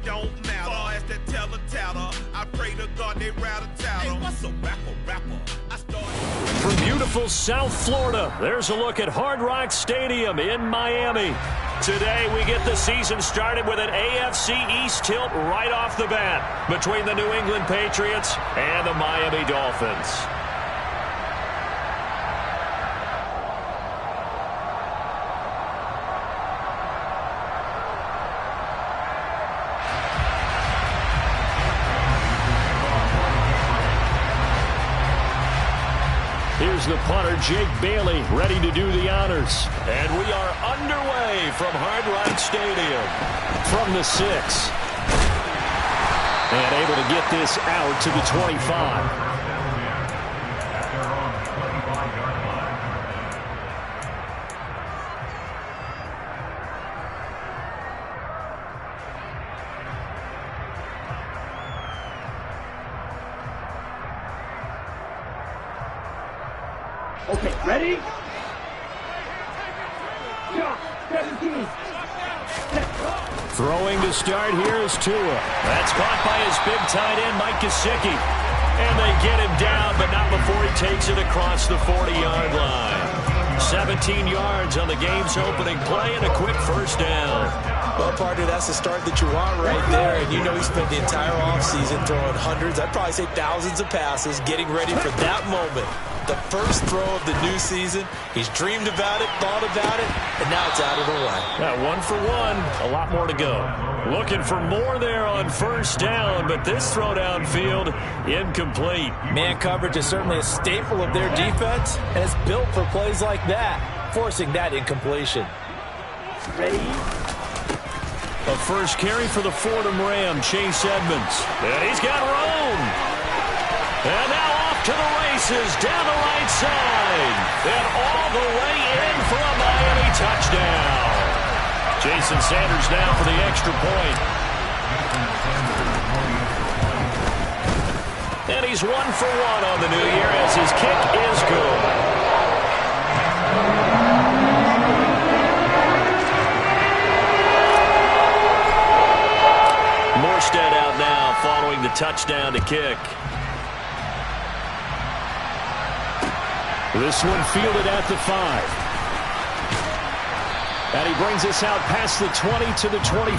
don't matter. Far as that teller, I pray to God they rattle-tattle. Hey, what's a rapper? I started... From beautiful South Florida, there's a look at Hard Rock Stadium in Miami. Today, we get the season started with an AFC East tilt right off the bat between the New England Patriots and the Miami Dolphins. Here's the punter, Jake Bailey, ready to do the honors. And we are underway from Hard Rock Stadium. From the 6. And able to get this out to the 25. Okay, ready? Shot, 17. Throwing to start here is Tua. That's caught by his big tight end, Mike Gesicki. And they get him down, but not before he takes it across the 40-yard line. 17 yards on the game's opening play and a quick first down. Well, partner, that's the start that you want right there. And you know he spent the entire offseason throwing hundreds, I'd probably say thousands of passes, getting ready for that moment. The first throw of the new season. He's dreamed about it, thought about it, and now it's out of the way. Yeah, 1 for 1. A lot more to go. Looking for more there on first down, but this throw downfield, incomplete. Man coverage is certainly a staple of their defense, and it's built for plays like that, forcing that incompletion. Ready? A first carry for the Fordham Ram, Chase Edmonds. And he's got room. And now off to the races down the right side. And all the way in for a Miami touchdown. Jason Sanders now for the extra point. And he's 1 for 1 on the new year as his kick is good. Morstead out now following the touchdown to kick. This one fielded at the 5. And he brings us out past the 20 to the 20.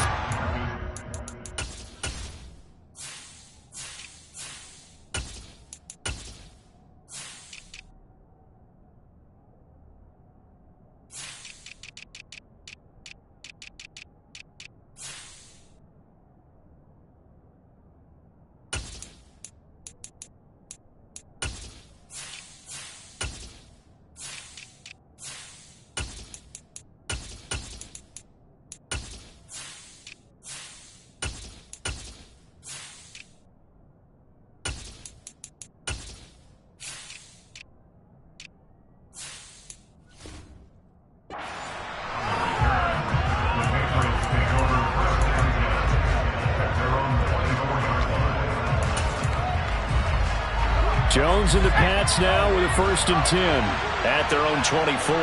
Jones and the Pats now with a 1st and 10 at their own 24.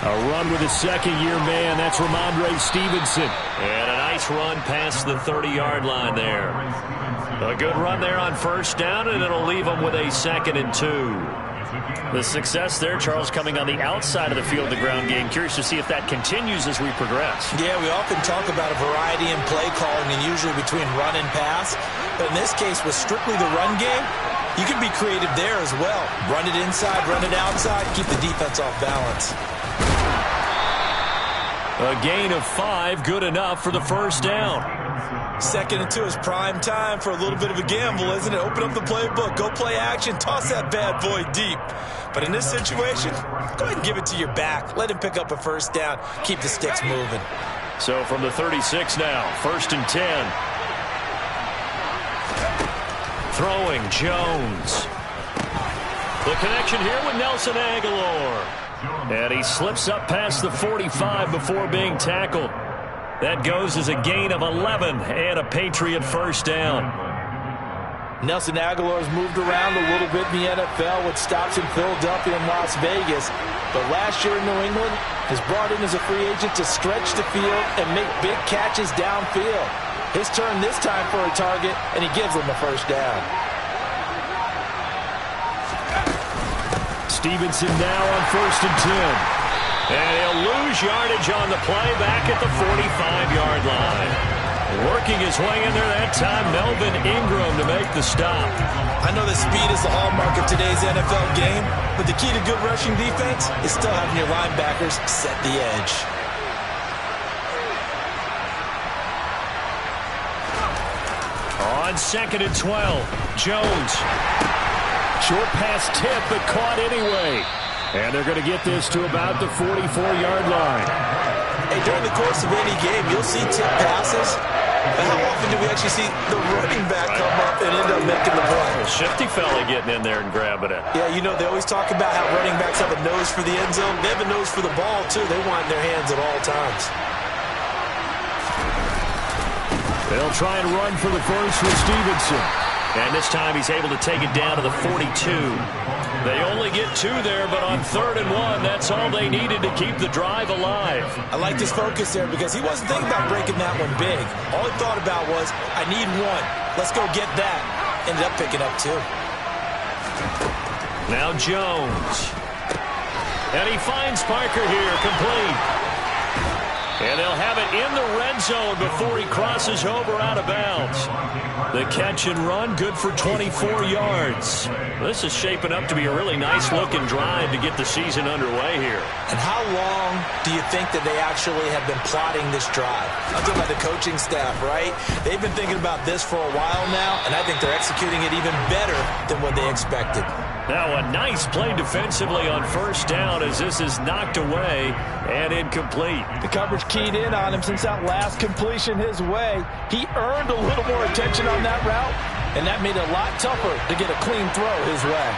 A run with a second-year man. That's Ramondre Stevenson. And a nice run past the 30-yard line there. A good run there on first down, and it'll leave them with a 2nd and 2. The success there, Charles, coming on the outside of the field, the ground game. Curious to see if that continues as we progress. Yeah, we often talk about a variety in play calling and usually between run and pass. But in this case, with strictly the run game, you can be creative there as well. Run it inside, run it outside, keep the defense off balance. A gain of 5, good enough for the first down. 2nd and 2 is prime time for a little bit of a gamble, isn't it? Open up the playbook, go play action, toss that bad boy deep. But in this situation, go ahead and give it to your back. Let him pick up a first down. Keep the sticks moving. So from the 36 now, 1st and 10. Throwing Jones. The connection here with Nelson Aguilar. And he slips up past the 45 before being tackled. That goes as a gain of 11 and a Patriot first down. Nelson Aguilar's moved around a little bit in the NFL with stops in Philadelphia and Las Vegas. But last year in New England, is brought in as a free agent to stretch the field and make big catches downfield. His turn this time for a target, and he gives them a first down. Stevenson now on 1st and 10. And he'll lose yardage on the play back at the 45-yard line. Working his way in there that time, Melvin Ingram to make the stop. I know that speed is the hallmark of today's NFL game, but the key to good rushing defense is still having your linebackers set the edge. On 2nd and 12, Jones. Short pass tip, but caught anyway. And they're going to get this to about the 44-yard line. Hey, during the course of any game, you'll see tip passes. But how often do we actually see the running back come up and end up making the play? Shifty fella getting in there and grabbing it. Yeah, you know, they always talk about how running backs have a nose for the end zone. They have a nose for the ball, too. They want it in their hands at all times. They'll try and run for the first with Stevenson. And this time he's able to take it down to the 42. They only get 2 there, but on 3rd and 1, that's all they needed to keep the drive alive. I liked his focus there because he wasn't thinking about breaking that one big. All he thought about was, I need 1. Let's go get that. Ended up picking up 2. Now Jones. And he finds Parker here, complete. And they'll have it in the red zone before he crosses over out of bounds. The catch and run, good for 24 yards. This is shaping up to be a really nice-looking drive to get the season underway here. And how long do you think that they actually have been plotting this drive? I'm talking about the coaching staff, right? They've been thinking about this for a while now, and I think they're executing it even better than what they expected. Now a nice play defensively on 1st down as this is knocked away and incomplete. The coverage keyed in on him since that last completion his way. He earned a little more attention on that route, and that made it a lot tougher to get a clean throw his way.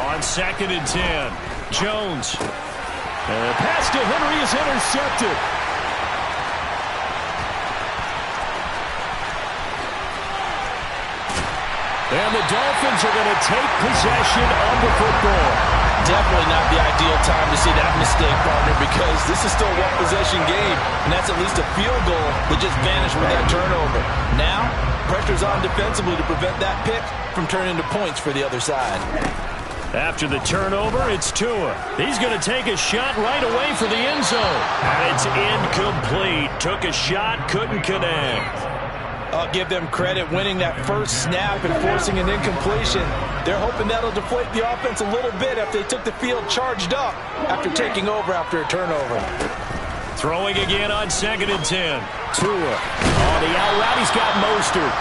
On 2nd and 10, Jones. And pass to Henry is intercepted. And the Dolphins are going to take possession of the football. Definitely not the ideal time to see that mistake, partner, because this is still a one-possession game, and that's at least a field goal that just vanished with that turnover. Now, pressure's on defensively to prevent that pick from turning into points for the other side. After the turnover, it's Tua. He's going to take a shot right away for the end zone. And it's incomplete. Took a shot, couldn't connect. I'll give them credit winning that first snap and forcing an incompletion. They're hoping that'll deflate the offense a little bit after they took the field charged up after taking over after a turnover. Throwing again on 2nd and 10. Tua on the out route. He's got Mostert.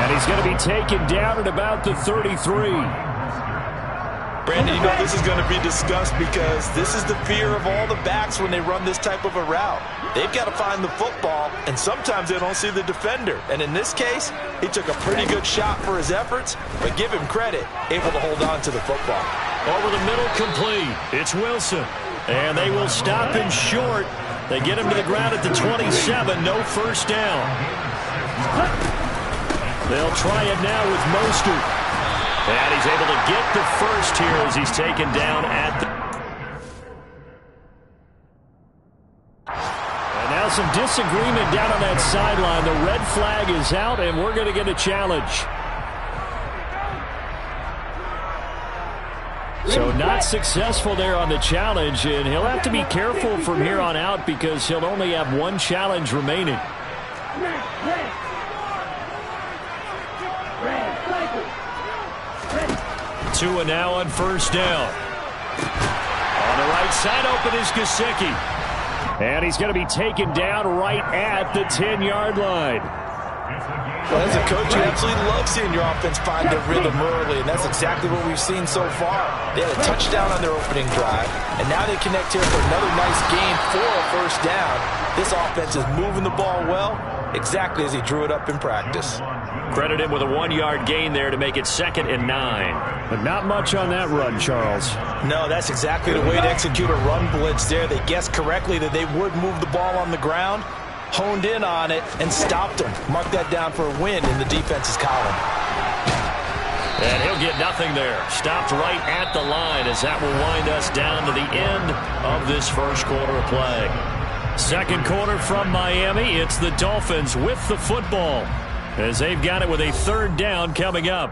And he's going to be taken down at about the 33. Brandon, you know this is going to be discussed because this is the fear of all the backs when they run this type of a route. They've got to find the football, and sometimes they don't see the defender. And in this case, he took a pretty good shot for his efforts, but give him credit, able to hold on to the football. Over the middle, complete. It's Wilson. And they will stop him short. They get him to the ground at the 27. No first down. They'll try it now with Mostert. And he's able to get the first here as he's taken down at the... And now some disagreement down on that sideline. The red flag is out, and we're going to get a challenge. So not successful there on the challenge, and he'll have to be careful from here on out because he'll only have 1 challenge remaining. Tua now on first down. On the right side, open is Gesicki. And he's going to be taken down right at the 10-yard line. Well, as a coach, you absolutely love seeing your offense find their rhythm early, and that's exactly what we've seen so far. They had a touchdown on their opening drive, and now they connect here for another nice game for a first down. This offense is moving the ball well, exactly as he drew it up in practice. Credit him with a 1-yard gain there to make it 2nd and 9. But not much on that run, Charles. No, that's exactly the way to execute a run blitz there. They guessed correctly that they would move the ball on the ground, honed in on it and stopped him. Mark that down for a win in the defense's column. And he'll get nothing there. Stopped right at the line as that will wind us down to the end of this first quarter of play. Second quarter from Miami. It's the Dolphins with the football as they've got it with a third down coming up.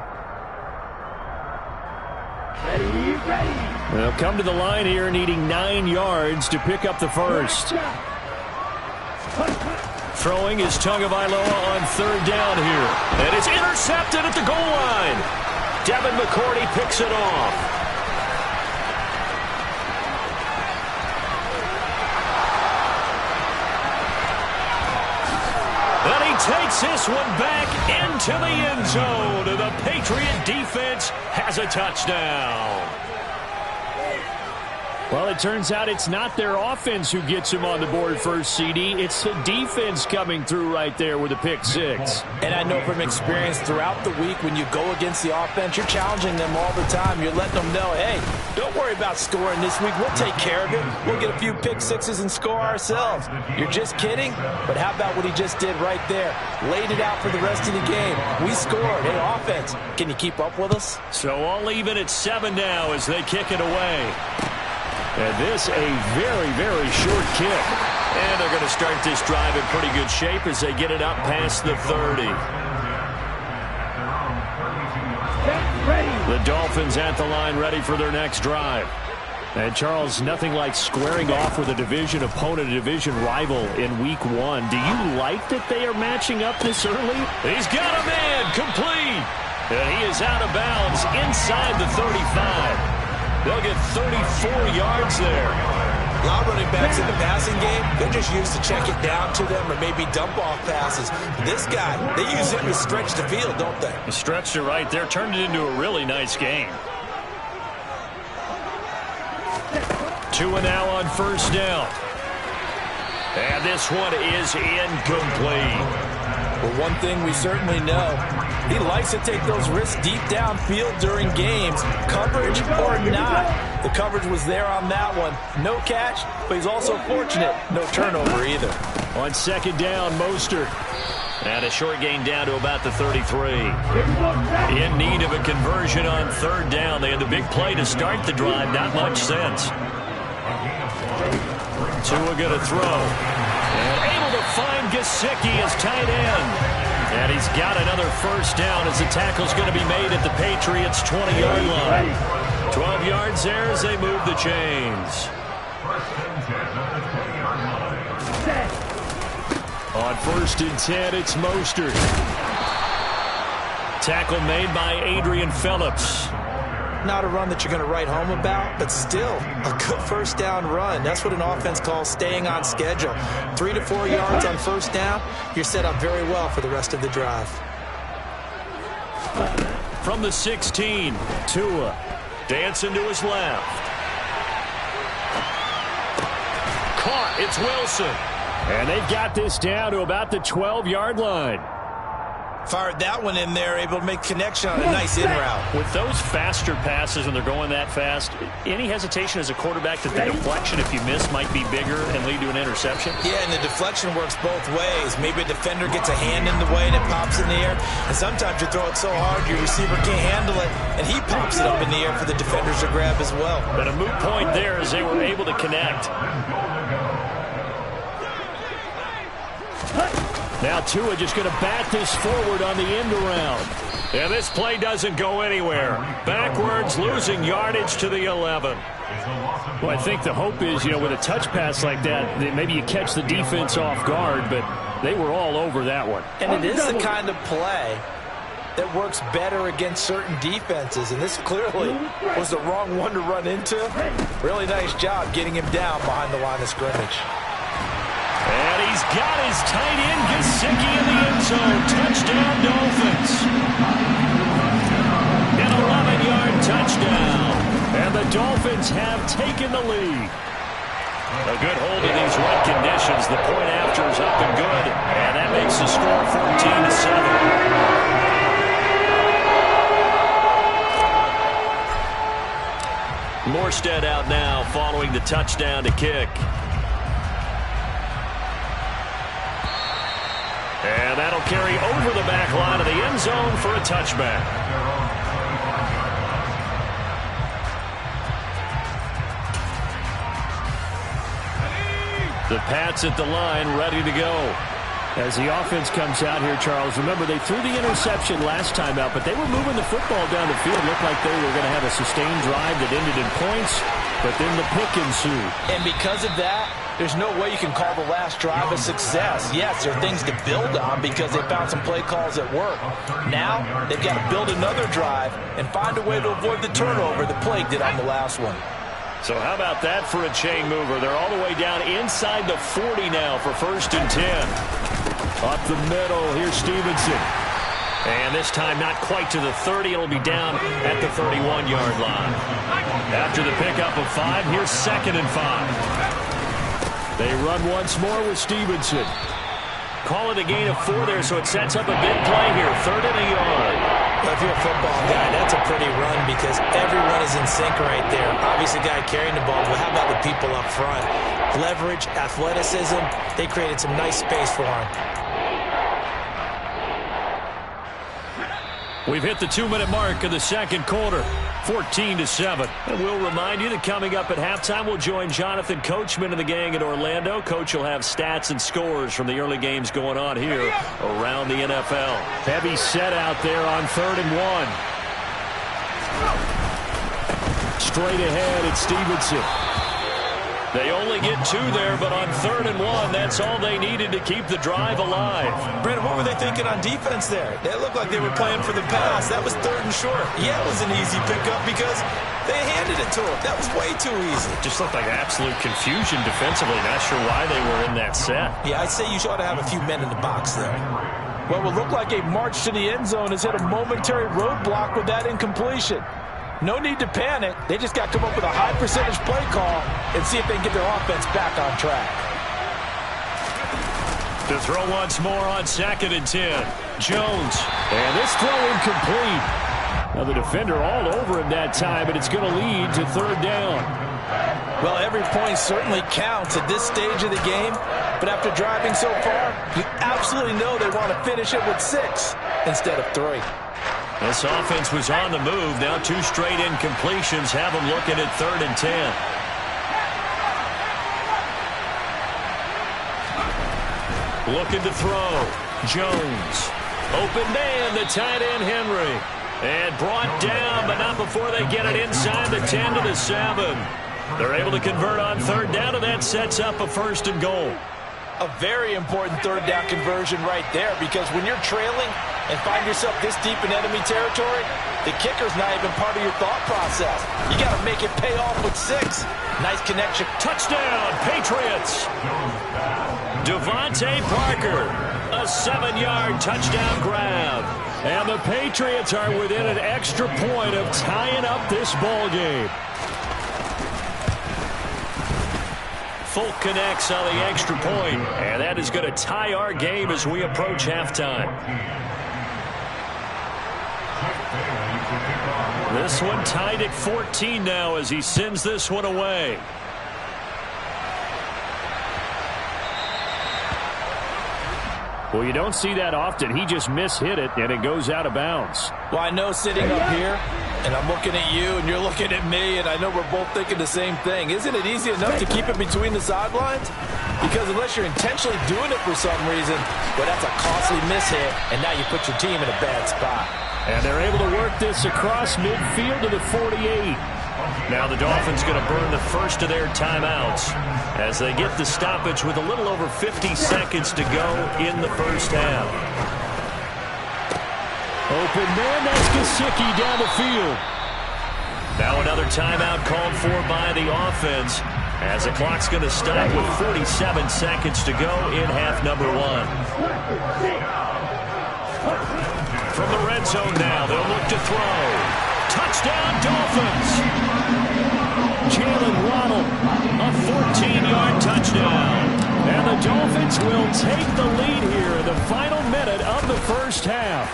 They'll come to the line here needing 9 yards to pick up the first. Throwing is Tagovailoa on third down here. And it's intercepted at the goal line. Devin McCourty picks it off. And he takes this one back into the end zone. And the Patriot defense has a touchdown. Well, it turns out it's not their offense who gets him on the board first, CD. It's the defense coming through right there with a pick six. And I know from experience throughout the week when you go against the offense, you're challenging them all the time. You're letting them know, hey, don't worry about scoring this week. We'll take care of it. We'll get a few pick sixes and score ourselves. You're just kidding? But how about what he just did right there? Laid it out for the rest of the game. We scored. Hey, offense, can you keep up with us? So all even at 7 now as they kick it away. And this a very, very short kick. And they're going to start this drive in pretty good shape as they get it up past the 30. The Dolphins at the line ready for their next drive. And Charles, nothing like squaring off with a division opponent, a division rival in week 1. Do you like that they are matching up this early? He's got a man complete. And he is out of bounds inside the 35. They'll get 34 yards there. A lot of running backs in the passing game, they're just used to check it down to them or maybe dump off passes. This guy, they use him to stretch the field, don't they? He stretched it right there, turned it into a really nice game. Tua now on first down. And this one is incomplete. Well, one thing we certainly know, he likes to take those risks deep downfield during games, coverage or not. The coverage was there on that one. No catch, but he's also fortunate. No turnover either. On second down, Mostert. And a short gain down to about the 33. In need of a conversion on third down. They had the big play to start the drive. Not much sense. Tua going to throw. And able to find Gesicki as tight end. And he's got another first down as the tackle's going to be made at the Patriots' 20-yard line. 12 yards there as they move the chains. On first and 10, it's Mostert. Tackle made by Adrian Phillips. Not a run that you're going to write home about, but still a good first down run. That's what an offense calls staying on schedule. 3 to 4 yards on first down, you're set up very well for the rest of the drive. From the 16, Tua dancing to his left. Caught, it's Wilson. And they've got this down to about the 12-yard line. Fired that one in there, able to make connection on a nice in route. With those faster passes when they're going that fast, any hesitation as a quarterback that the deflection, if you miss, might be bigger and lead to an interception? Yeah, and the deflection works both ways. Maybe a defender gets a hand in the way and it pops in the air. And sometimes you throw it so hard your receiver can't handle it, and he pops it up in the air for the defenders to grab as well. But a moot point there as they were able to connect. Now Tua just going to bat this forward on the end around. And this play doesn't go anywhere. Backwards, losing yardage to the 11. Well, I think the hope is, with a touch pass like that maybe you catch the defense off guard, but they were all over that one. And it is the kind of play that works better against certain defenses, and this clearly was the wrong one to run into. Really nice job getting him down behind the line of scrimmage. And he's got his tight end, Gesicki, in the end zone. Touchdown, Dolphins. An 11-yard touchdown. And the Dolphins have taken the lead. A good hold of these wet conditions. The point after is up and good. And that makes the score 14-7. Morstead out now following the touchdown to kick. And that'll carry over the back line of the end zone for a touchback. The Pats at the line, ready to go. As the offense comes out here, Charles, remember they threw the interception last time out, but they were moving the football down the field. Looked like they were going to have a sustained drive that ended in points, but then the pick ensued. And because of that, there's no way you can call the last drive a success. Yes, there are things to build on because they found some play calls that work. Now, they've got to build another drive and find a way to avoid the turnover the plague did on the last one. So how about that for a chain mover? They're all the way down inside the 40 now for 1st and 10. Up the middle, here's Stevenson. And this time not quite to the 30. It'll be down at the 31-yard line. After the pickup of 5, here's 2nd and 5. They run once more with Stevenson. Call it a gain of 4 there, so it sets up a big play here. 3rd and a yard. Well, if you're a football guy, that's a pretty run because everyone is in sync right there. Obviously, the guy carrying the ball, but how about the people up front? Leverage, athleticism, they created some nice space for him. We've hit the 2-minute mark of the second quarter, 14-7. And we'll remind you that coming up at halftime, we'll join Jonathan Coachman and the gang in Orlando. Coach will have stats and scores from the early games going on here around the NFL. Heavy set out there on 3rd and 1. Straight ahead, it's Stevenson. They only get 2 there, but on 3rd and 1, that's all they needed to keep the drive alive. Brandon, what were they thinking on defense there? They looked like they were playing for the pass. That was 3rd and short. Yeah, it was an easy pickup because they handed it to him. That was way too easy. Just looked like absolute confusion defensively. Not sure why they were in that set. Yeah, I'd say you ought to have a few men in the box there. Well, it looked like a march to the end zone has hit a momentary roadblock with that incompletion. No need to panic. They just got to come up with a high percentage play call and see if they can get their offense back on track. To throw once more on 2nd and 10. Jones. And this throw incomplete. Now the defender all over him that time, but it's going to lead to 3rd down. Well, every point certainly counts at this stage of the game, but after driving so far, you absolutely know they want to finish it with 6 instead of 3. This offense was on the move. Now 2 straight incompletions have them looking at 3rd and 10. Looking to throw. Jones. Open man, the tight end Henry. And brought down, but not before they get it inside the 10 to the 7. They're able to convert on 3rd down, and that sets up a 1st and goal. A very important 3rd down conversion right there because when you're trailing and find yourself this deep in enemy territory, the kicker's not even part of your thought process. You got to make it pay off with 6. Nice connection. Touchdown, Patriots. Devontae Parker, a 7-yard touchdown grab. And the Patriots are within an extra point of tying up this ball game. Folk connects on the extra point, and that is going to tie our game as we approach halftime. This one tied at 14 now as he sends this one away. Well, you don't see that often. He just mishit it, and it goes out of bounds. Well, I know sitting up here, and I'm looking at you, and you're looking at me, and I know we're both thinking the same thing. Isn't it easy enough to keep it between the sidelines? Because unless you're intentionally doing it for some reason, well, that's a costly mishit, and now you put your team in a bad spot. And they're able to work this across midfield to the 48. Now the Dolphins going to burn the first of their timeouts as they get the stoppage with a little over 50 seconds to go in the first half. Open man, that's Gesicki down the field. Now another timeout called for by the offense as the clock's going to stop with 47 seconds to go in half number 1. From the red zone now, they'll look to throw. Touchdown, Dolphins! Jalen Waddle, a 14-yard touchdown. And the Dolphins will take the lead here in the final minute of the first half.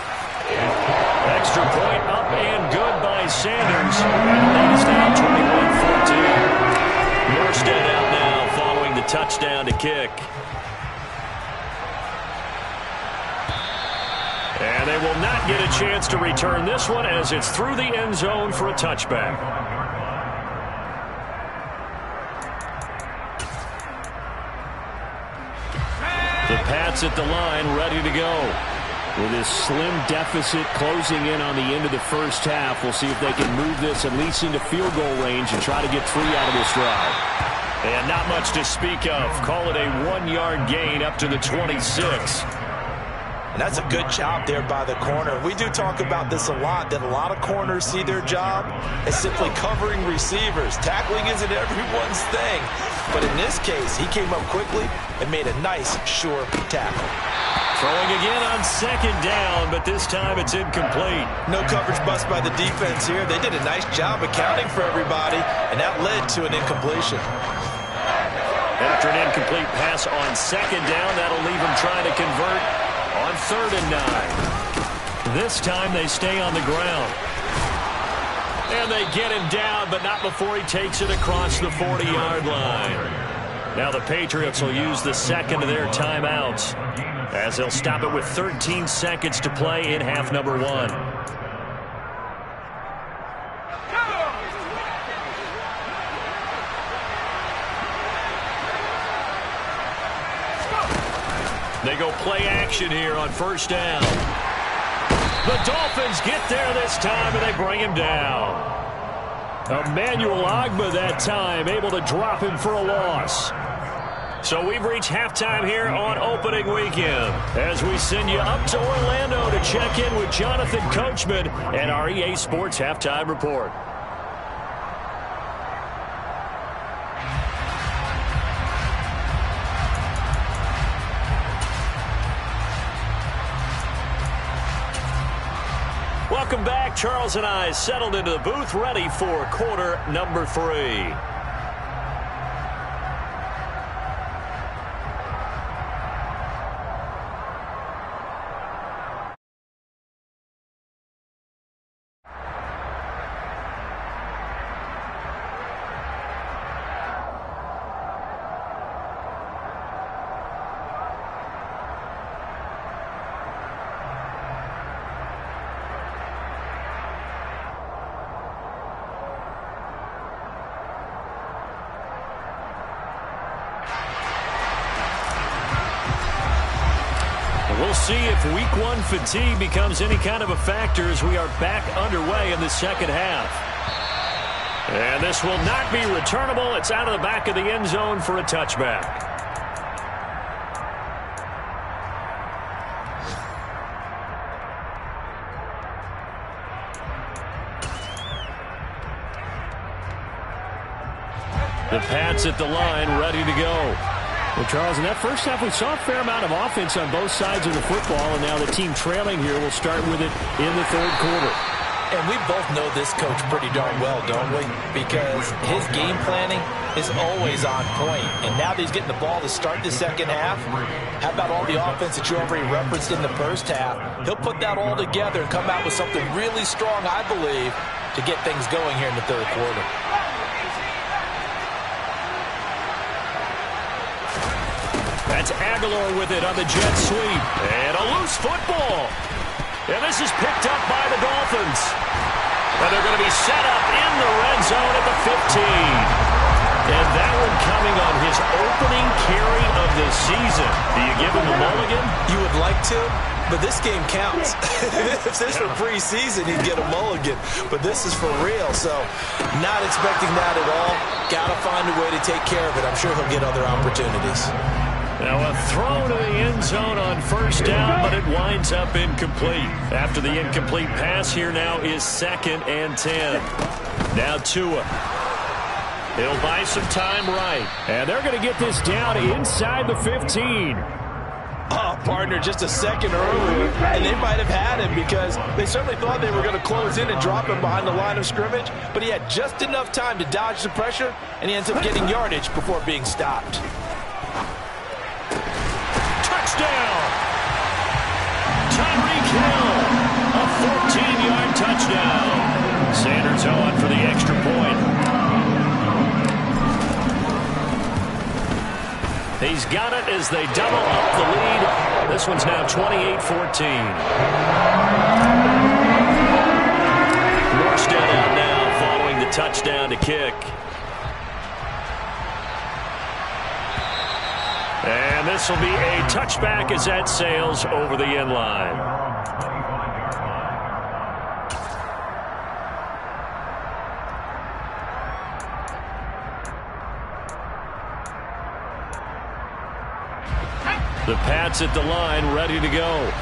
Extra point up and good by Sanders. And it's now 21-14. Morstead out now following the touchdown to kick. they will not get a chance to return this one as it's through the end zone for a touchback. The Pats at the line, ready to go. With this slim deficit closing in on the end of the first half, we'll see if they can move this at least into field goal range and try to get 3 out of this drive. And not much to speak of. Call it a 1-yard gain up to the 26. And that's a good job there by the corner. We do talk about this a lot, that a lot of corners see their job as simply covering receivers. Tackling isn't everyone's thing. But in this case, he came up quickly and made a nice, sure tackle. Throwing again on second down, but this time it's incomplete. No coverage bust by the defense here. They did a nice job accounting for everybody, and that led to an incompletion. After an incomplete pass on second down, that'll leave him trying to convert on 3rd and 9. This time they stay on the ground. And they get him down, but not before he takes it across the 40-yard line. Now the Patriots will use the second of their timeouts as they'll stop it with 13 seconds to play in half number 1. They go play action here on 1st down. The Dolphins get there this time, and they bring him down. Emmanuel Ogbah that time, able to drop him for a loss. So we've reached halftime here on opening weekend as we send you up to Orlando to check in with Jonathan Coachman and our EA Sports Halftime Report. Welcome back. Charles and I settled into the booth, ready for quarter number 3. We'll see if week 1 fatigue becomes any kind of a factor as we are back underway in the second half. And this will not be returnable. It's out of the back of the end zone for a touchback. The Pats at the line, ready to go. Well, Charles, in that first half, we saw a fair amount of offense on both sides of the football, and now the team trailing here will start with it in the 3rd quarter. And we both know this coach pretty darn well, don't we? Because his game planning is always on point. And now that he's getting the ball to start the second half, how about all the offense that you already referenced in the first half? He'll put that all together and come out with something really strong, I believe, to get things going here in the 3rd quarter. That's Aguilar with it on the jet sweep. And a loose football. And this is picked up by the Dolphins. And they're going to be set up in the red zone at the 15. And that one coming on his opening carry of the season. Do you give him a mulligan? You would like to, but this game counts. If this were preseason, he'd get a mulligan. But this is for real, so not expecting that at all. Got to find a way to take care of it. I'm sure he'll get other opportunities. Now a throw to the end zone on 1st down, but it winds up incomplete. After the incomplete pass, here now is 2nd and 10. Now Tua. He'll buy some time right. And they're going to get this down inside the 15. Oh, partner, just a second earlier, and they might have had him because they certainly thought they were going to close in and drop him behind the line of scrimmage, but he had just enough time to dodge the pressure, and he ends up getting yardage before being stopped. Touchdown! Tyreek Hill, a 14-yard touchdown. Sanders on for the extra point. He's got it as they double up the lead This one's now 28-14. Morstead out now following the touchdown to kick. And this will be a touchback as that sails over the end line. The Pats at the line, ready to go.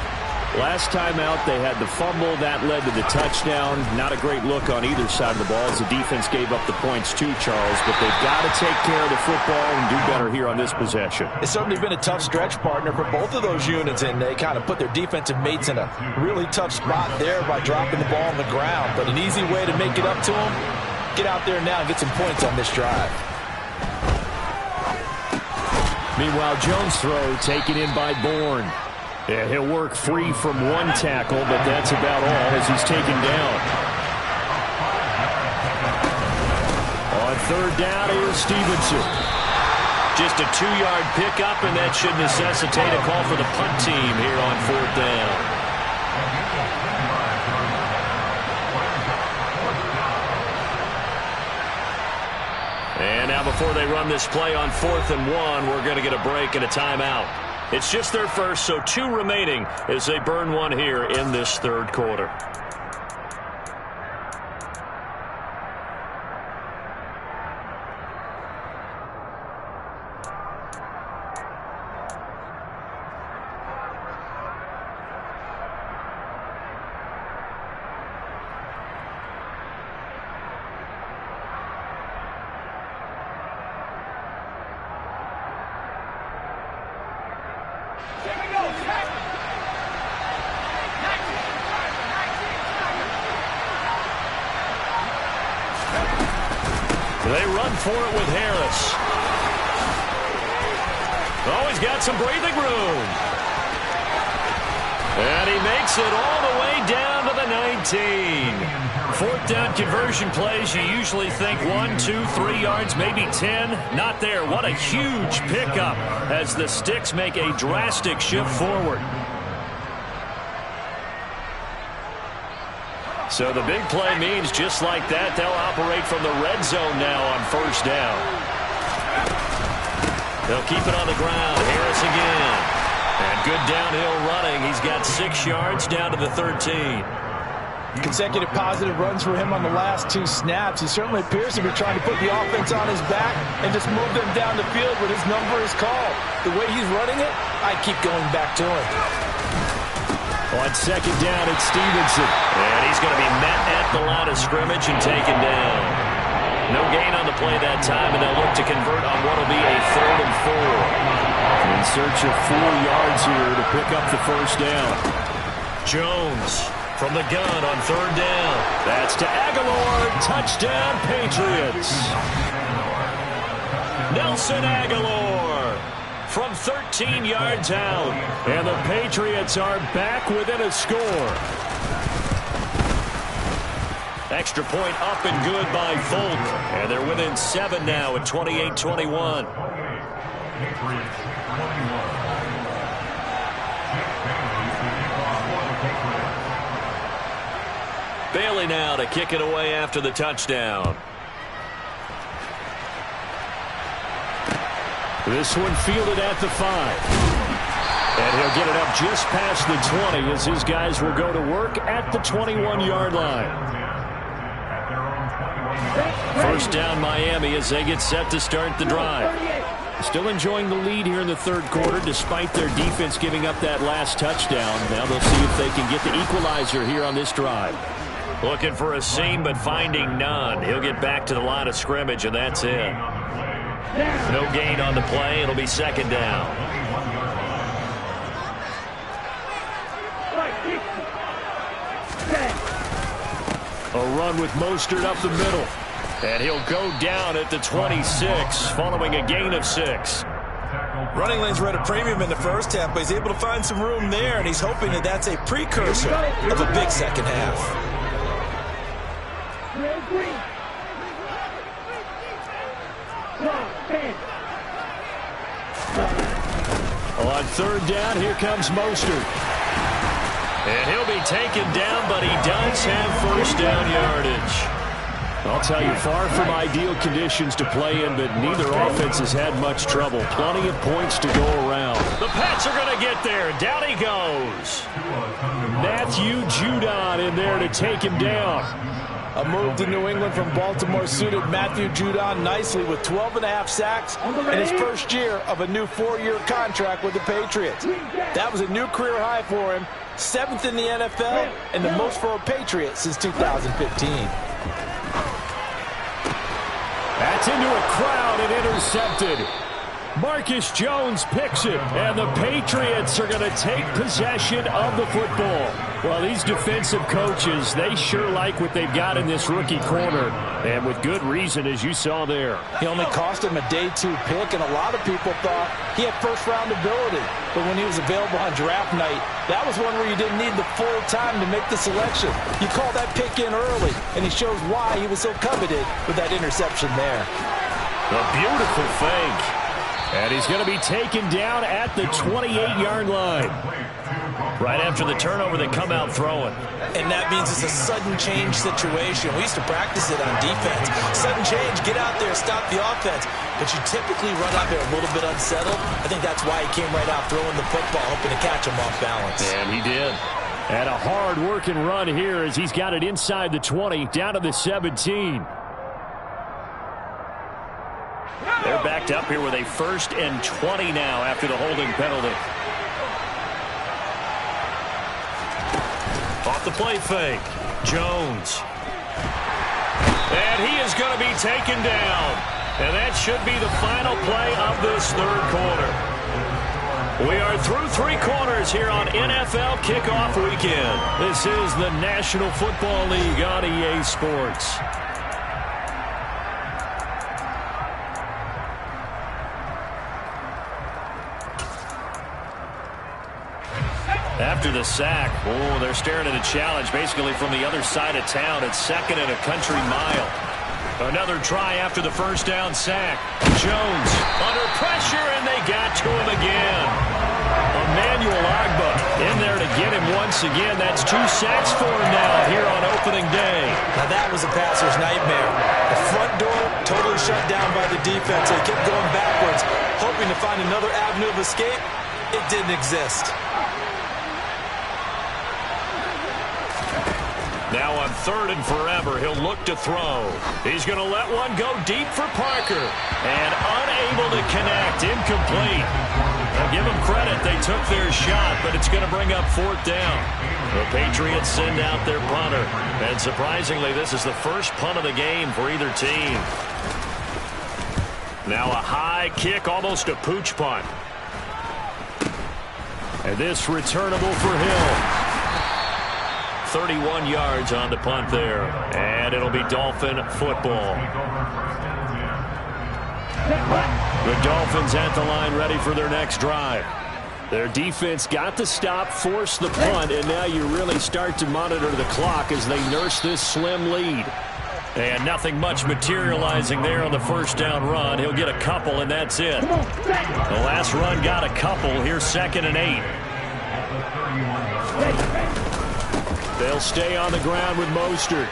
Last time out, they had the fumble. That led to the touchdown. Not a great look on either side of the ball as the defense gave up the points too, Charles. But they've got to take care of the football and do better here on this possession. It's certainly been a tough stretch, partner, for both of those units, and they kind of put their defensive mates in a really tough spot there by dropping the ball on the ground. But an easy way to make it up to them, get out there now and get some points on this drive. Meanwhile, Jones' throw taken in by Bourne. Yeah, he'll work free from one tackle, but that's about all as he's taken down. On third down, here's Stevenson. Just a 2-yard pickup, and that should necessitate a call for the punt team here on fourth down. And now before they run this play on 4th and 1, we're going to get a break and a timeout. It's just their first, so 2 remaining as they burn one here in this third quarter. They run for it with Harris. Oh, he's got some breathing room. And he makes it all the way down to the 19. 4th down conversion plays, you usually think 1, 2, 3 yards, maybe 10. Not there. What a huge pickup as the Sticks make a drastic shift forward. So the big play means just like that, they'll operate from the red zone now on 1st down. They'll keep it on the ground. Harris again. And good downhill running. He's got 6 yards down to the 13. Consecutive positive runs for him on the last 2 snaps. He certainly appears to be trying to put the offense on his back and just move them down the field when his number is called. The way he's running it, I keep going back to him. On 2nd down, it's Stevenson. And he's going to be met at the line of scrimmage and taken down. No gain on the play that time, and they'll look to convert on what will be a 3rd and 4. In search of 4 yards here to pick up the 1st down. Jones from the gun on 3rd down. That's to Aguilar. Touchdown, Patriots. Nelson Aguilar from 13 yards out. And the Patriots are back within a score. Extra point up and good by Folk. And they're within 7 now at 28-21. Bailey now to kick it away after the touchdown. This one fielded at the 5. And he'll get it up just past the 20 as his guys will go to work at the 21-yard line. 1st down Miami as they get set to start the drive. Still enjoying the lead here in the 3rd quarter despite their defense giving up that last touchdown. Now they'll see if they can get the equalizer here on this drive. Looking for a seam but finding none. He'll get back to the line of scrimmage and that's it. No gain on the play. It'll be 2nd down. A run with Mostert up the middle. And he'll go down at the 26 following a gain of 6. Running lanes were at a premium in the first half, but he's able to find some room there, and he's hoping that that's a precursor of a big second half. On third down, here comes Mostert. And he'll be taken down, but he does have first down yardage. I'll tell you, far from ideal conditions to play in, but neither offense has had much trouble. Plenty of points to go around. The Pats are going to get there. Down he goes. Matthew Judon in there to take him down. A move to New England from Baltimore suited Matthew Judon nicely with 12.5 sacks in his first year of a new 4-year contract with the Patriots. That was a new career high for him, 7th in the NFL, and the most for a Patriot since 2015. That's into a crowd and intercepted. Marcus Jones picks it, and the Patriots are going to take possession of the football. Well, these defensive coaches, they sure like what they've got in this rookie corner, and with good reason, as you saw there. He only cost him a day 2 pick, and a lot of people thought he had first-round ability. But when he was available on draft night, that was one where you didn't need the full time to make the selection. You call that pick in early, and he shows why he was so coveted with that interception there. A beautiful fake. And he's going to be taken down at the 28-yard line. Right after the turnover, they come out throwing. And that means it's a sudden change situation. We used to practice it on defense. Sudden change, get out there, stop the offense. But you typically run out there a little bit unsettled. I think that's why he came right out throwing the football, hoping to catch him off balance. And he did. And a hard-working run here as he's got it inside the 20, down to the 17. They're backed up here with a 1st and 20 now after the holding penalty. Off the play fake. Jones. And he is going to be taken down. And that should be the final play of this 3rd quarter. We are through 3 quarters here on NFL Kickoff Weekend. This is the National Football League on EA Sports. After the sack, they're staring at a challenge basically from the other side of town. It's 2nd and a country mile. Another try after the first down sack. Jones under pressure, and they got to him again. Emmanuel Agba in there to get him once again. That's 2 sacks for him now here on opening day. Now that was a passer's nightmare. The front door totally shut down by the defense. They kept going backwards, hoping to find another avenue of escape. It didn't exist. Now on 3rd and forever, he'll look to throw. He's going to let one go deep for Parker. And unable to connect, incomplete. I'll give them credit, they took their shot, but it's going to bring up 4th down. The Patriots send out their punter. And surprisingly, this is the first punt of the game for either team. Now a high kick, almost a pooch punt. And this returnable for Hill. 31 yards on the punt there. And it'll be Dolphin football. The Dolphins at the line ready for their next drive. Their defense got the stop, forced the punt, and now you really start to monitor the clock as they nurse this slim lead. And nothing much materializing there on the first down run. He'll get a couple, and that's it. The last run got a couple. Here's 2nd and 8. They'll stay on the ground with Mostert.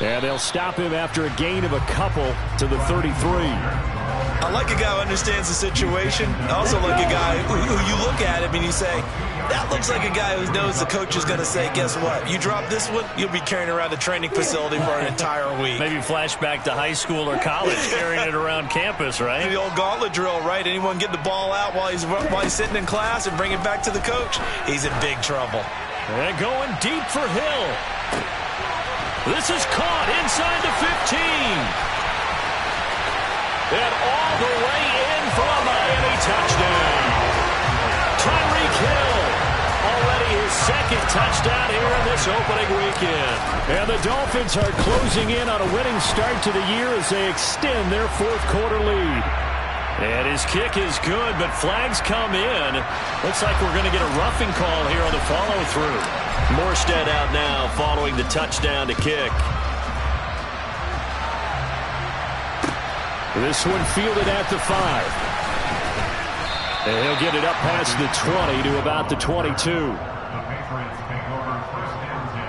And they'll stop him after a gain of a couple to the 33. I like a guy who understands the situation. I also like a guy who you look at him and you say, that looks like a guy who knows the coach is going to say, guess what? You drop this one, you'll be carrying around a training facility for an entire week. Maybe flashback to high school or college, carrying it around campus, right? The old gauntlet drill, right? Anyone get the ball out while he's sitting in class and bring it back to the coach, he's in big trouble. And going deep for Hill. This is caught inside the 15. And all the way in for a Miami touchdown. Tyreek Hill, already his 2nd touchdown here in this opening weekend. And the Dolphins are closing in on a winning start to the year as they extend their 4th quarter lead. And his kick is good, but flags come in. Looks like we're going to get a roughing call here on the follow-through. Morstead out now following the touchdown to kick. This one fielded at the 5. And he'll get it up past the 20 to about the 22. The Patriots take over 1st and 10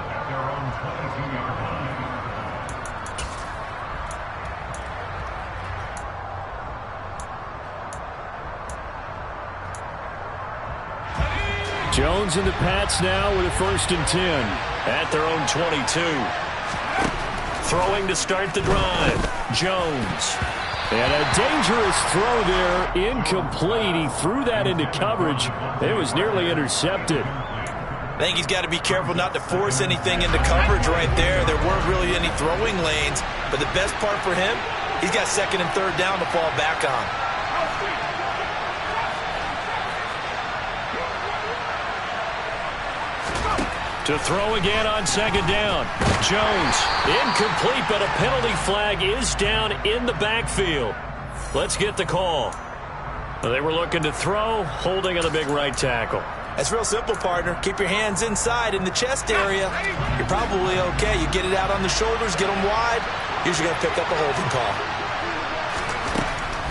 at their own 22-yard line. Jones and the Pats now with a 1st and 10. At their own 22. Throwing to start the drive. Jones. And a dangerous throw there, incomplete. He threw that into coverage. It was nearly intercepted. I think he's got to be careful not to force anything into coverage right there. There weren't really any throwing lanes, but the best part for him, he's got 2nd and 3rd down to fall back on. To throw again on 2nd down. Jones, incomplete, but a penalty flag is down in the backfield. Let's get the call. They were looking to throw, holding on the big right tackle. That's real simple, partner. Keep your hands inside in the chest area. You're probably okay. You get it out on the shoulders, get them wide. Usually going to pick up a holding call.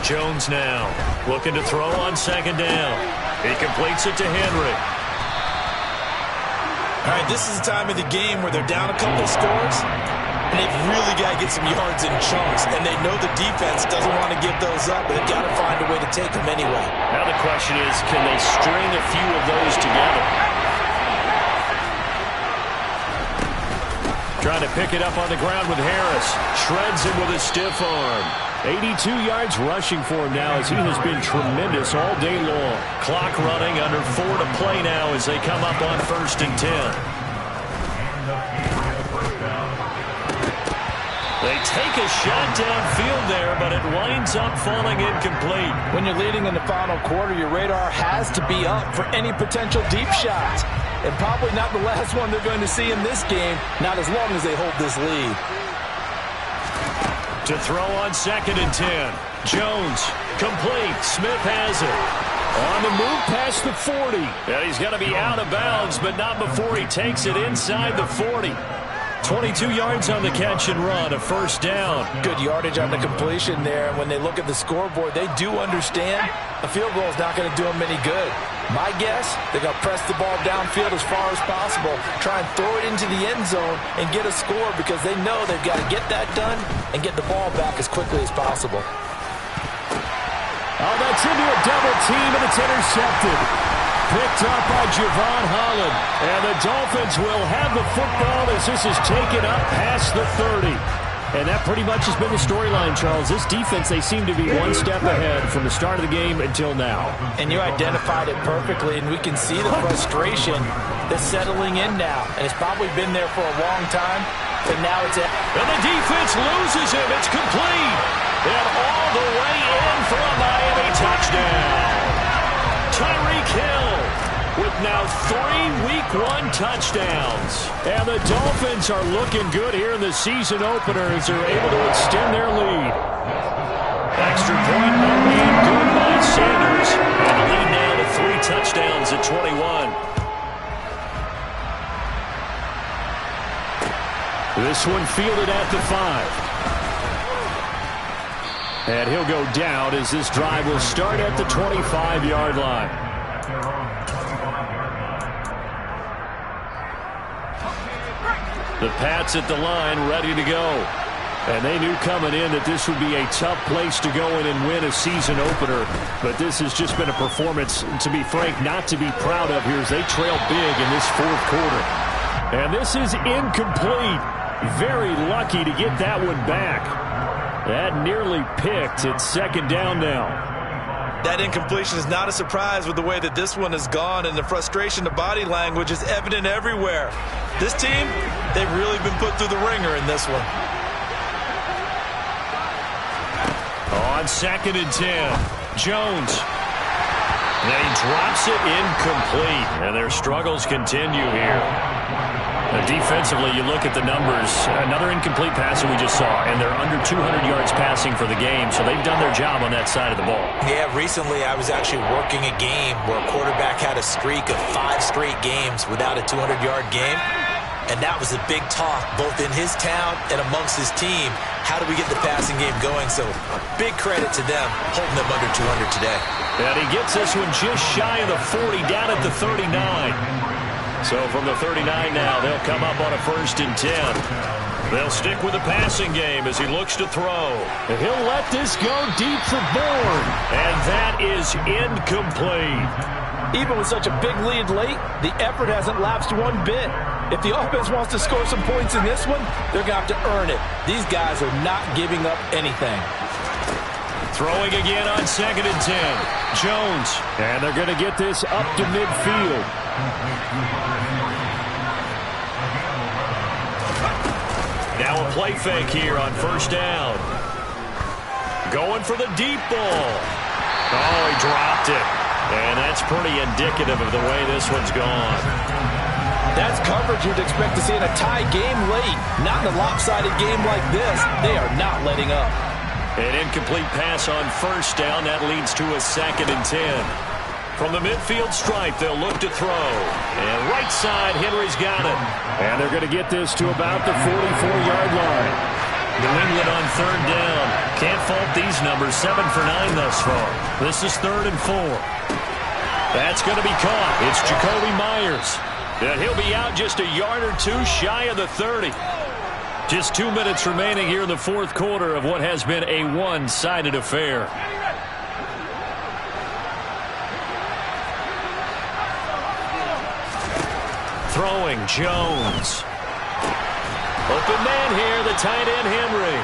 Jones now looking to throw on 2nd down. He completes it to Henry. All right, this is the time of the game where they're down a couple scores, and they've really got to get some yards in chunks, and they know the defense doesn't want to give those up, but they've got to find a way to take them anyway. Now the question is, can they string a few of those together? Trying to pick it up on the ground with Harris. Shreds him with a stiff arm. 82 yards rushing for him now as he has been tremendous all day long. Clock running, under 4 to play now as they come up on 1st and 10. They take a shot downfield there, but it winds up falling incomplete. When you're leading in the final quarter, your radar has to be up for any potential deep shots. And probably not the last one they're going to see in this game, not as long as they hold this lead. To throw on 2nd and 10. Jones, complete. Smith has it. On the move past the 40. And he's going to be out of bounds, but not before he takes it inside the 40. 22 yards on the catch and run, a 1st down. Good yardage on the completion there. And when they look at the scoreboard, they do understand a field goal is not going to do them any good. My guess, they're going to press the ball downfield as far as possible, try and throw it into the end zone and get a score because they know they've got to get that done and get the ball back as quickly as possible. Oh, that's into a double team, and it's intercepted. Picked up by Javon Holland. And the Dolphins will have the football as this is taken up past the 30. And that pretty much has been the storyline, Charles. This defense, they seem to be one step ahead from the start of the game until now. And you identified it perfectly, and we can see the frustration that's settling in now. And it's probably been there for a long time, but now it's at. And the defense loses him. It's complete. And all the way in for a Miami touchdown. Tyreek Hill with now 3 Week 1 touchdowns. And the Dolphins are looking good here in the season opener as they're able to extend their lead. Extra point made good by Sanders. And the lead now to 3 touchdowns at 21. This one fielded at the 5. And he'll go down as this drive will start at the 25-yard line. The Pats at the line, ready to go. And they knew coming in that this would be a tough place to go in and win a season opener. But this has just been a performance, to be frank, not to be proud of here as they trail big in this 4th quarter. And this is incomplete. Very lucky to get that one back. That nearly picked. It's 2nd down now. That incompletion is not a surprise with the way that this one has gone, and the frustration, the body language is evident everywhere. This team, they've really been put through the ringer in this one. On 2nd and 10, Jones. And he drops it incomplete, and their struggles continue here. Defensively, you look at the numbers. Another incomplete pass that we just saw, and they're under 200 yards passing for the game, so they've done their job on that side of the ball. Yeah, recently I was actually working a game where a quarterback had a streak of 5 straight games without a 200-yard game. And that was a big talk, both in his town and amongst his team. How do we get the passing game going? So big credit to them, holding them under 200 today. And he gets this one just shy of the 40, down at the 39. So from the 39 now, they'll come up on a 1st and 10. They'll stick with the passing game as he looks to throw. And he'll let this go deep for Bourne. And that is incomplete. Even with such a big lead late, the effort hasn't lapsed one bit. If the offense wants to score some points in this one, they're going to have to earn it. These guys are not giving up anything. Throwing again on 2nd and 10. Jones. And they're going to get this up to midfield. Now a play fake here on 1st down. Going for the deep ball. Oh, he dropped it. And that's pretty indicative of the way this one's gone. That's coverage you'd expect to see in a tie game late. Not in a lopsided game like this. They are not letting up. An incomplete pass on 1st down. That leads to a 2nd and 10. From the midfield stripe, they'll look to throw. And right side, Henry's got it. And they're going to get this to about the 44-yard line. New England on 3rd down. Can't fault these numbers. 7 for 9 thus far. This is 3rd and 4. That's going to be caught. It's Jacoby Myers. And he'll be out just a yard or two shy of the 30. Just 2 minutes remaining here in the 4th quarter of what has been a one-sided affair. Throwing, Jones. Open man here, the tight end, Henry.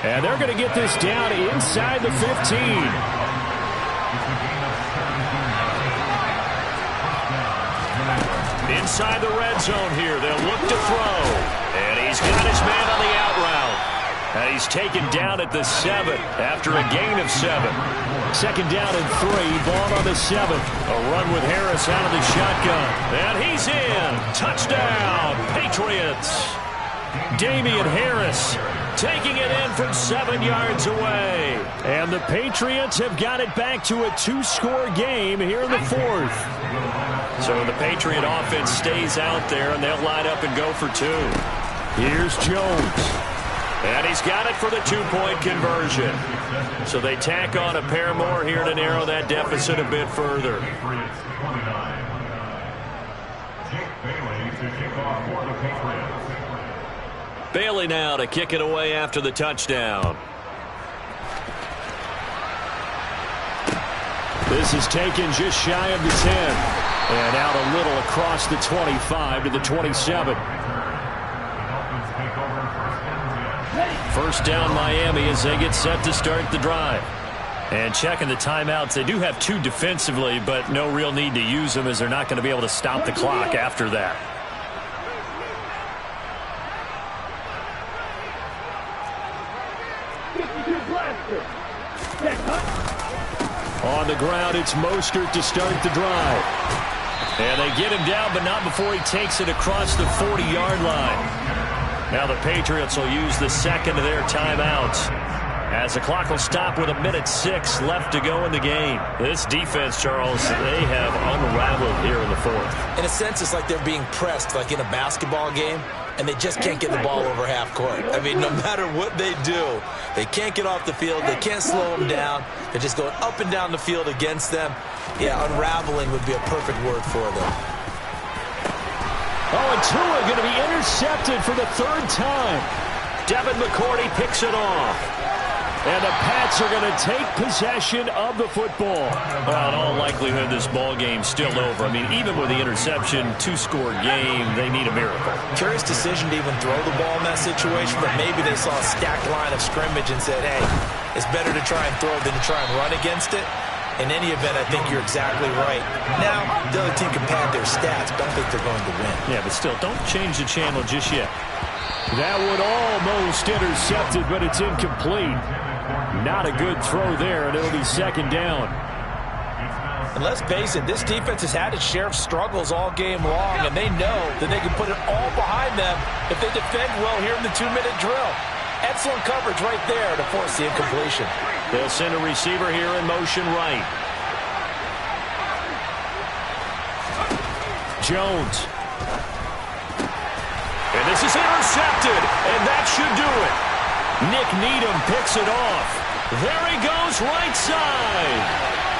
And they're going to get this down inside the 15. Inside the red zone here, they'll look to throw. And he's got his man on the out route. And he's taken down at the 7 after a gain of 7. 2nd down and 3, ball on the 7. A run with Harris out of the shotgun. And he's in. Touchdown, Patriots. Damian Harris taking it in from 7 yards away. And the Patriots have got it back to a 2-score game here in the 4th. So the Patriot offense stays out there, and they'll line up and go for 2. Here's Jones. And he's got it for the 2-point conversion. So they tack on a pair more here to narrow that deficit a bit further. Bailey now to kick it away after the touchdown. This is taken just shy of the 10. And out a little across the 25 to the 27. 1st down Miami as they get set to start the drive. And checking the timeouts, they do have 2 defensively, but no real need to use them as they're not going to be able to stop the clock after that. On the ground, it's Mostert to start the drive. And they get him down, but not before he takes it across the 40-yard line. Now the Patriots will use the 2nd of their timeouts, as the clock will stop with 1:06 left to go in the game. This defense, Charles, they have unraveled here in the 4th. In a sense, it's like they're being pressed, like in a basketball game, and they just can't get the ball over half court. I mean, no matter what they do, they can't get off the field. They can't slow them down. They're just going up and down the field against them. Yeah, unraveling would be a perfect word for them. Oh, and Tua going to be intercepted for the 3rd time. Devin McCourty picks it off. And the Pats are going to take possession of the football. Well, in all likelihood, this ball game's still over. I mean, even with the interception, 2-score game, they need a miracle. Curious decision to even throw the ball in that situation, but maybe they saw a stacked line of scrimmage and said, hey, it's better to try and throw than to try and run against it. In any event, I think you're exactly right. Now, the other team can pad their stats, but I don't think they're going to win. Yeah, but still, don't change the channel just yet. That one almost intercepted, but it's incomplete. Not a good throw there, and it'll be 2nd down. And let's face it, this defense has had its share of struggles all game long, and they know that they can put it all behind them if they defend well here in the 2-minute drill. Excellent coverage right there to force the incompletion. They'll send a receiver here in motion right. Jones. This is intercepted, and that should do it. Nick Needham picks it off. There he goes, right side.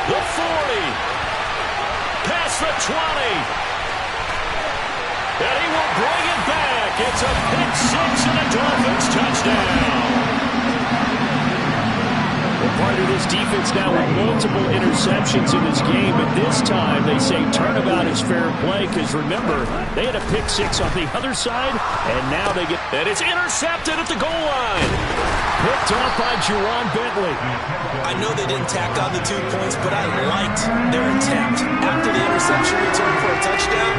The 40. Past the 20. And he will bring it back. It's a pick six and a Dolphins touchdown. Part of this defense now with multiple interceptions in this game, but this time they say turnabout is fair play because, remember, they had a pick six on the other side, and now they get... And it's intercepted at the goal line. Picked off by Juwan Bentley. I know they didn't tack on the 2 points, but I liked their attempt. After the interception return for a touchdown,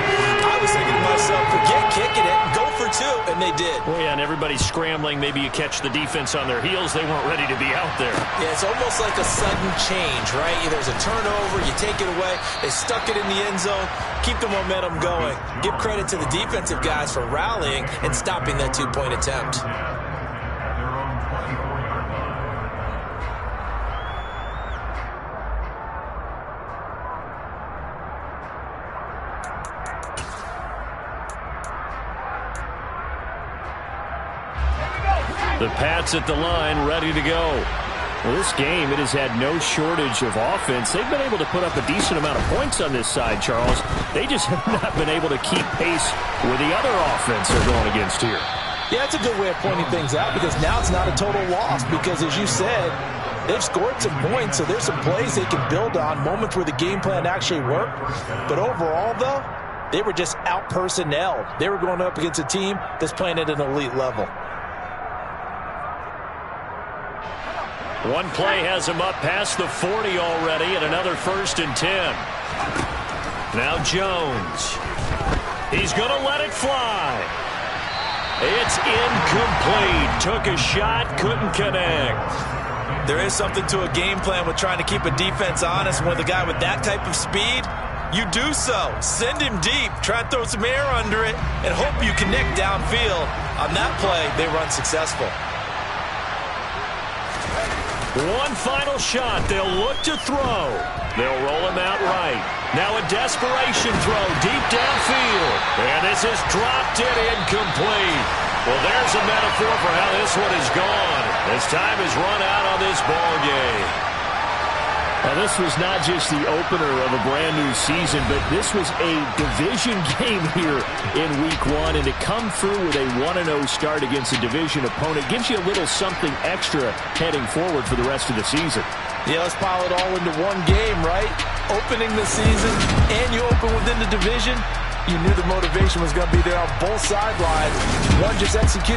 I was thinking to myself, forget kicking it, go for 2, and they did. Well, yeah, and everybody's scrambling. Maybe you catch the defense on their heels. They weren't ready to be out there. Yeah, it's almost like a sudden change, right? There's a turnover, you take it away, they stuck it in the end zone, keep the momentum going. Give credit to the defensive guys for rallying and stopping that 2-point attempt. The Pats at the line, ready to go. Well, this game, it has had no shortage of offense. They've been able to put up a decent amount of points on this side, Charles. They just have not been able to keep pace with the other offense they're going against here. Yeah, it's a good way of pointing things out because now it's not a total loss because, as you said, they've scored some points, so there's some plays they can build on, moments where the game plan actually worked. But overall, though, they were just out-personnelled. They were going up against a team that's playing at an elite level. One play has him up past the 40 already, and another 1st and 10. Now Jones. He's going to let it fly. It's incomplete. Took a shot, couldn't connect. There is something to a game plan with trying to keep a defense honest. With a guy with that type of speed, you do so. Send him deep. Try and throw some air under it and hope you connect downfield. On that play, they were unsuccessful. One final shot. They'll look to throw. They'll roll him out right. Now a desperation throw deep downfield. And this is dropped in incomplete. Well, there's a metaphor for how this one is gone. As time has run out on this ball game. Now, this was not just the opener of a brand-new season, but this was a division game here in Week 1. And to come through with a 1-0 start against a division opponent gives you a little something extra heading forward for the rest of the season. Yeah, let's pile it all into one game, right? Opening the season, and you open within the division. You knew the motivation was going to be there on both sidelines. One just executed